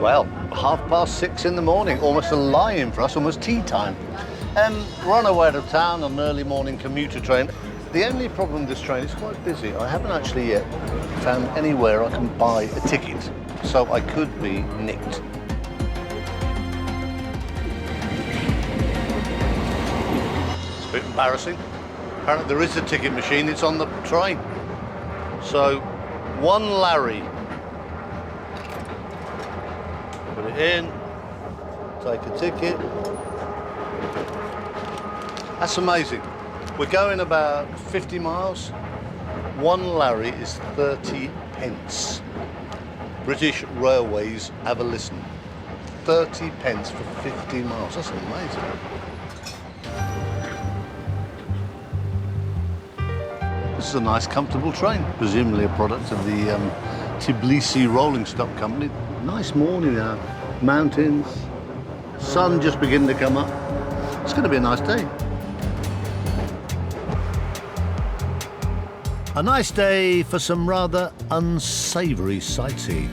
Well, 6:30 in the morning, almost a lie-in for us, almost tea time. We're on our way out of town on an early morning commuter train. The only problem with this train is quite busy. I haven't actually yet found anywhere I can buy a ticket, so I could be nicked. It's a bit embarrassing. Apparently there is a ticket machine, it's on the train. So, 1 Larry. Put it in, take a ticket. That's amazing. We're going about 50 miles. 1 Larry is 30 pence. British Railways, have a listen. 30 pence for 50 miles, that's amazing. This is a nice, comfortable train, presumably a product of the Tbilisi rolling stock company. Nice morning now, mountains, sun just beginning to come up. It's going to be a nice day. A nice day for some rather unsavoury sightseeing.